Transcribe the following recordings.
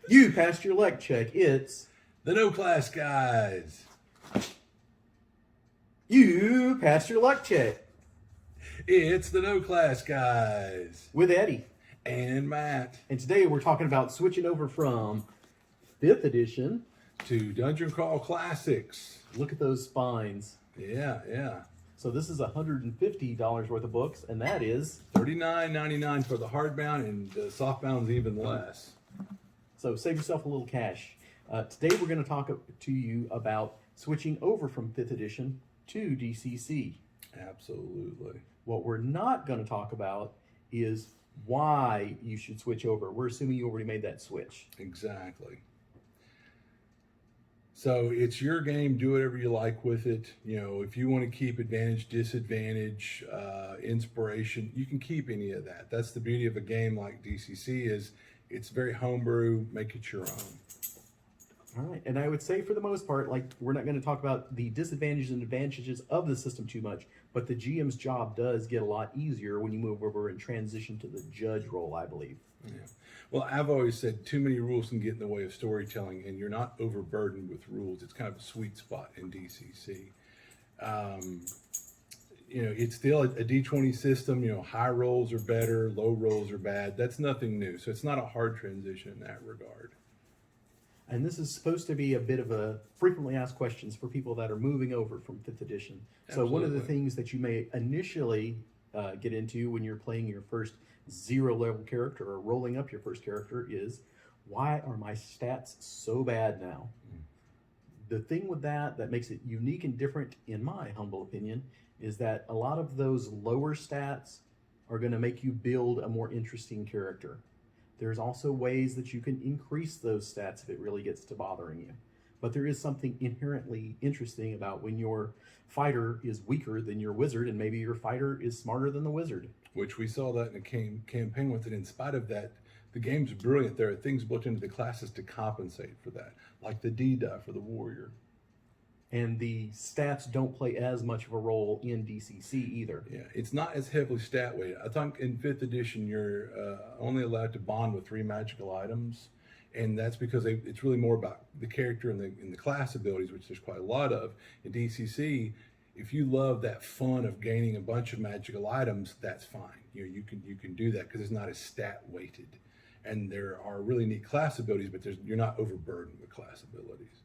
You passed your luck check. It's The No Class Guys. you passed your luck check It's the No Class Guys. with Eddie. And Matt. And today we're talking about switching over from 5th edition. To Dungeon Crawl Classics. Look at those spines. Yeah. So this is $150 worth of books, and that is $39.99 for the hardbound, and the softbound's even less. so save yourself a little cash. Today we're going to talk to you about switching over from 5th edition to DCC. Absolutely. What we're not going to talk about is why you should switch over. We're assuming you already made that switch. Exactly. So it's your game. Do whatever you like with it. You know, if you want to keep advantage, disadvantage, inspiration, you can keep any of that. That's the beauty of a game like DCC is it's very homebrew. Make it your own. All right, and I would say for the most part, like we're not going to talk about the disadvantages and advantages of the system too much, but the GM's job does get a lot easier when you move over and transition to the judge role, I believe. Yeah. Well, I've always said too many rules can get in the way of storytelling, and you're not overburdened with rules. It's kind of a sweet spot in DCC. You know, it's still a D20 system. You know, high rolls are better, low rolls are bad. That's nothing new. So it's not a hard transition in that regard. And this is supposed to be a bit of a frequently asked questions for people that are moving over from 5th edition. So one of the Absolutely. things that you may initially get into when you're playing your first 0 level character or rolling up your first character is, why are my stats so bad now? The thing with that makes it unique and different, in my humble opinion, is that a lot of those lower stats are going to make you build a more interesting character. There's also ways that you can increase those stats if it really gets to bothering you. But there is something inherently interesting about when your fighter is weaker than your wizard, and maybe your fighter is smarter than the wizard. Which we saw that in a campaign with it. In spite of that, the game's brilliant. There are things built into the classes to compensate for that, like the D die for the warrior. And the stats don't play as much of a role in DCC either. Yeah, it's not as heavily stat weighted. I think in 5th edition, you're only allowed to bond with 3 magical items. And that's because it's really more about the character and the class abilities, which there's quite a lot of. In DCC, if you love that fun of gaining a bunch of magical items, that's fine. You can do that because it's not as stat weighted, and there are really neat class abilities, but you're not overburdened with class abilities.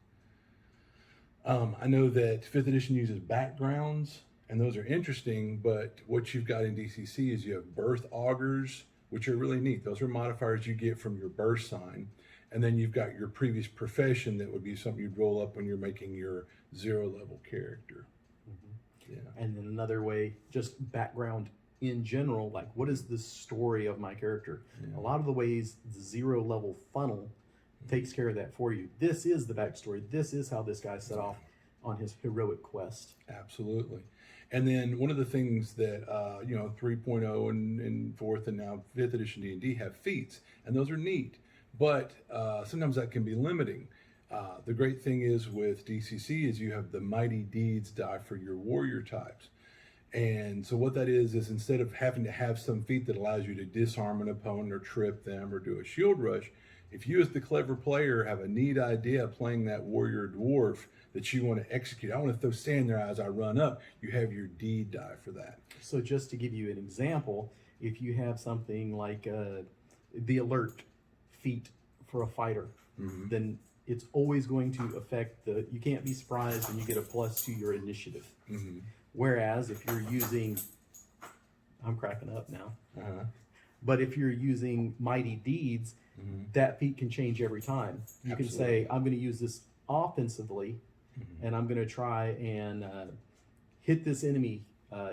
I know that 5th edition uses backgrounds, and those are interesting. But what you've got in DCC is you have birth augurs, which are really neat. Those are modifiers you get from your birth sign. And then you've got your previous profession that would be something you'd roll up when you're making your 0 level character. Mm-hmm. Yeah. And then another way, just background in general, like what is the story of my character? Yeah. A lot of the ways the 0 level funnel takes care of that for you. This is the backstory. This is how this guy set off on his heroic quest. Absolutely. And then one of the things that 3.0 and 4th and now 5th edition D&D have feats, and those are neat. But sometimes that can be limiting. The great thing is with DCC is you have the Mighty Deeds die for your warrior types. And so what that is instead of having to have some feat that allows you to disarm an opponent or trip them or do a shield rush, if you as the clever player have a neat idea playing that warrior dwarf that you want to execute, I want to throw sand in their eyes, I run up, you have your deed die for that. So just to give you an example, if you have something like the alert feat for a fighter, then it's always going to affect you can't be surprised and you get a plus to your initiative. Whereas if you're using, I'm cracking up now, but if you're using Mighty Deeds, that feat can change every time. You can say, I'm going to use this offensively, and I'm going to try and hit this enemy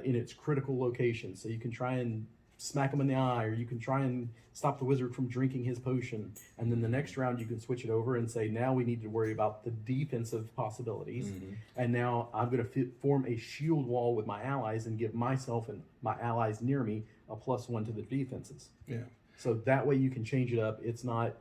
in its critical location. So you can try and smack him in the eye, or you can try and stop the wizard from drinking his potion. And then the next round you can switch it over and say, now we need to worry about the defensive possibilities. And now I'm going to form a shield wall with my allies and give myself and my allies near me a +1 to the defenses. Yeah. So that way you can change it up. It's not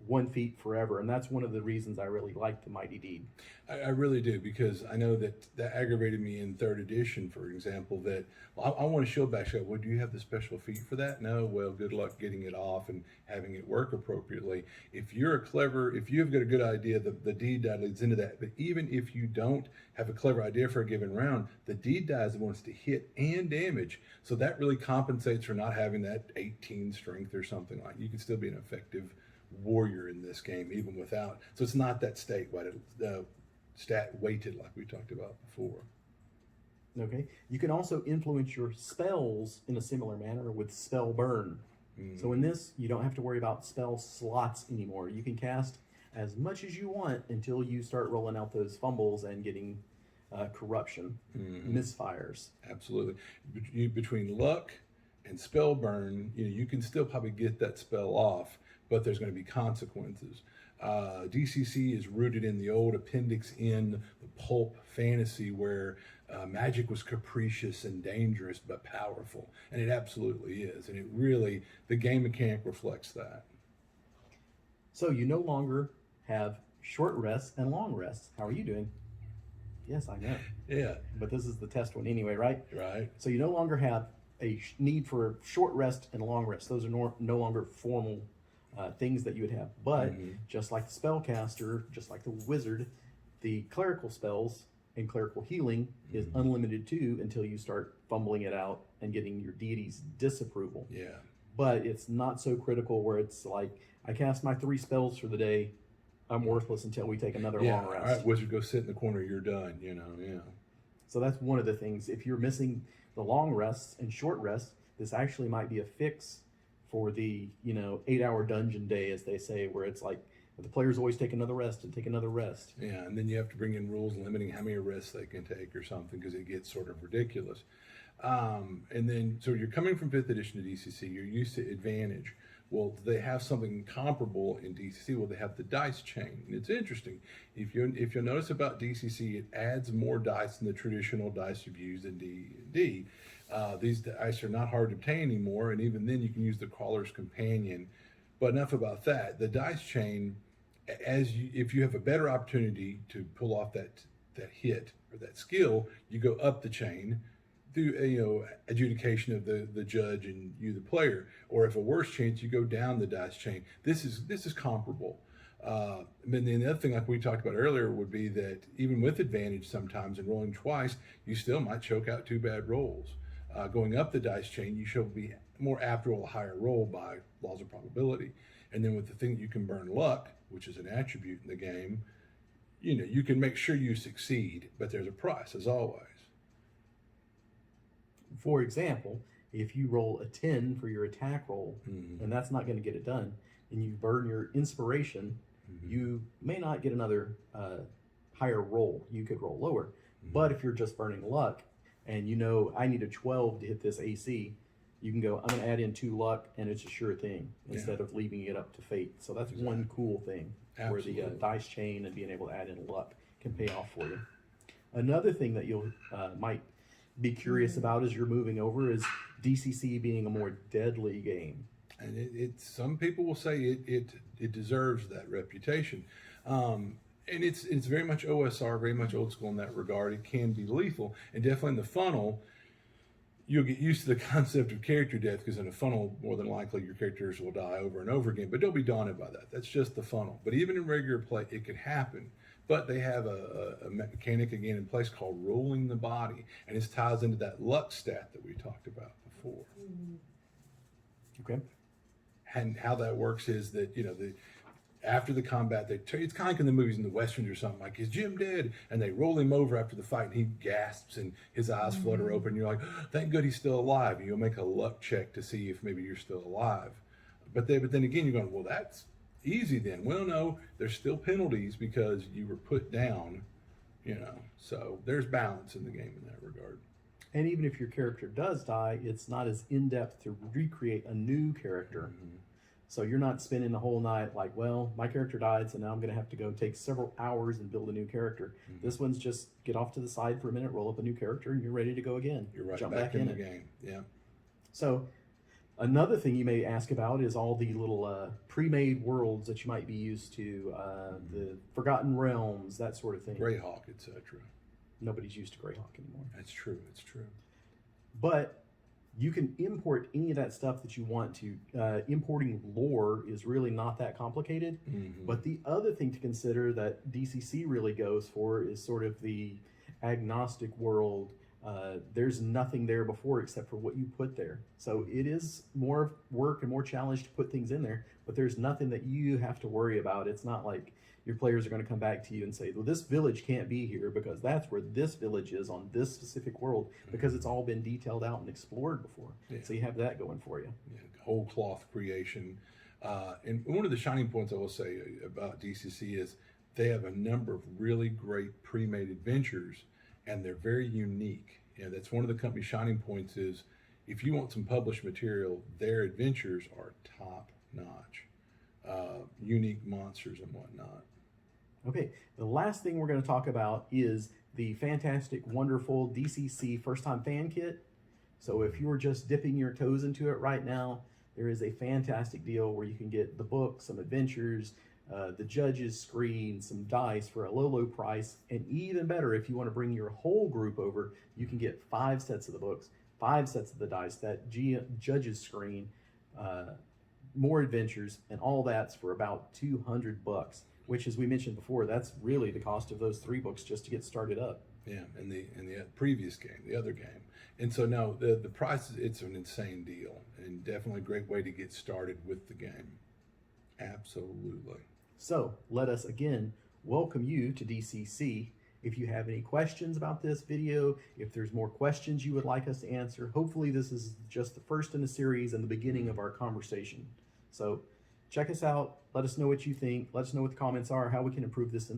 1 feat forever, and that's one of the reasons I really like the Mighty Deed. I really do, because I know that aggravated me in third edition, for example, that I want to shield bash. Well, do you have the special feat for that? No. Well, good luck getting it off and having it work appropriately. If you've got a good idea, the deed die leads into that. But even if you don't have a clever idea for a given round, the deed die is the ones to hit and damage. So that really compensates for not having that 18 strength or something like. You can still be an effective warrior in this game even without. So it's not that stat weighted like we talked about before. Okay. You can also influence your spells in a similar manner with spell burn. So in this, you don't have to worry about spell slots anymore. You can cast as much as you want until you start rolling out those fumbles and getting corruption, misfires. Absolutely. Between luck and spell burn, you can still probably get that spell off, but there's going to be consequences. DCC is rooted in the old Appendix N, the pulp fantasy where magic was capricious and dangerous but powerful, and it absolutely is. And the game mechanic reflects that. So you no longer have short rests and long rests. How are you doing? Yes, I know. Yeah. But this is the test one anyway, right? Right. So you no longer have a need for short rest and long rest. Those are no longer formal things that you would have. But just like the spellcaster, just like the wizard, the clerical spells and clerical healing is unlimited too until you start fumbling it out and getting your deity's disapproval. Yeah. But it's not so critical where it's like, I cast my 3 spells for the day, I'm worthless until we take another long rest. All right, wizard, go sit in the corner, you're done, yeah. So that's one of the things. If you're missing the long rests and short rests, this actually might be a fix for the 8-hour dungeon day, as they say, where it's like the players always take another rest and take another rest. Yeah, and then you have to bring in rules limiting how many rests they can take or something, because it gets sort of ridiculous. And then, so you're coming from 5th edition to DCC, you're used to advantage. Well, they have something comparable in DCC. Well, they have the dice chain. And it's interesting. If you'll notice about DCC, it adds more dice than the traditional dice you've used in D&D. These dice are not hard to obtain anymore, and even then you can use the Crawler's Companion. But enough about that. The dice chain, if you have a better opportunity to pull off that hit or that skill, you go up the chain through adjudication of the judge and you the player, or if a worse chance, you go down the dice chain. This is comparable. And then the other thing, like we talked about earlier, would be that even with advantage, sometimes in rolling twice, you still might choke out 2 bad rolls. Going up the dice chain, you should be more apt to roll a higher roll by laws of probability. And then with the thing that you can burn luck, which is an attribute in the game, you can make sure you succeed, but there's a price, as always. For example, if you roll a 10 for your attack roll, and that's not going to get it done, and you burn your inspiration, you may not get another higher roll. You could roll lower. But if you're just burning luck, and I need a 12 to hit this AC, you can go, I'm going to add in 2 luck, and it's a sure thing, instead of leaving it up to fate. So that's one cool thing, Absolutely. where the dice chain and being able to add in luck can pay off for you. Another thing that you'll might be curious about as you're moving over is DCC being a more deadly game. And some people will say it deserves that reputation. And it's very much OSR, very much old school in that regard. It can be lethal, and definitely in the funnel, you'll get used to the concept of character death, because in a funnel, more than likely, your characters will die over and over again. But don't be daunted by that. That's just the funnel. But even in regular play, it could happen. But they have a mechanic, again, in place called rolling the body. And this ties into that luck stat that we talked about before. Okay. And how that works is that, after the combat, it's kind of like in the movies in the Westerns or something, like, is Jim dead? And they roll him over after the fight, and he gasps, and his eyes flutter open. You're like, thank God he's still alive. And you'll make a luck check to see if maybe you're still alive. But then again, you're going, well, that's easy then. Well, no, there's still penalties because you were put down, So there's balance in the game in that regard. And even if your character does die, it's not as in-depth to recreate a new character. So you're not spending the whole night like, well, my character died, so now I'm going to have to go take several hours and build a new character. This one's just get off to the side for a minute, roll up a new character, and you're ready to go again. You're right Jump back in the game. Yeah. So Another thing you may ask about is all the little pre-made worlds that you might be used to, the Forgotten Realms, that sort of thing. Greyhawk, etc. Nobody's used to Greyhawk anymore. That's true. It's true. But you can import any of that stuff that you want to. Importing lore is really not that complicated. Mm-hmm. But the other thing to consider that DCC really goes for is sort of the agnostic world. There's nothing there before except for what you put there. So it is more work and more challenge to put things in there, but there's nothing that you have to worry about. It's not like your players are going to come back to you and say, well, this village can't be here because that's where this village is on this specific world, because it's all been detailed out and explored before. Yeah. So you have that going for you. Yeah, whole cloth creation. And one of the shining points I will say about DCC is they have a number of really great pre-made adventures, and they're very unique. That's one of the company's shining points is if you want some published material, their adventures are top notch. Unique monsters and whatnot. Okay, the last thing we're going to talk about is the fantastic, wonderful DCC First Time Fan Kit. So if you're just dipping your toes into it right now, there is a fantastic deal where you can get the book, some adventures, the judges screen, some dice for a low price, and even better, if you want to bring your whole group over, you can get 5 sets of the books, 5 sets of the dice, that judges screen, more adventures, and all that's for about $200, which, as we mentioned before, that's really the cost of those 3 books just to get started up. Yeah, in the previous game, the other game. And so no, the price, it's an insane deal, and definitely a great way to get started with the game. Absolutely. So let us again welcome you to DCC. If you have any questions about this video, if there's more questions you would like us to answer, hopefully this is just the first in the series and the beginning of our conversation. So check us out. Let us know what you think. Let us know what the comments are, how we can improve this in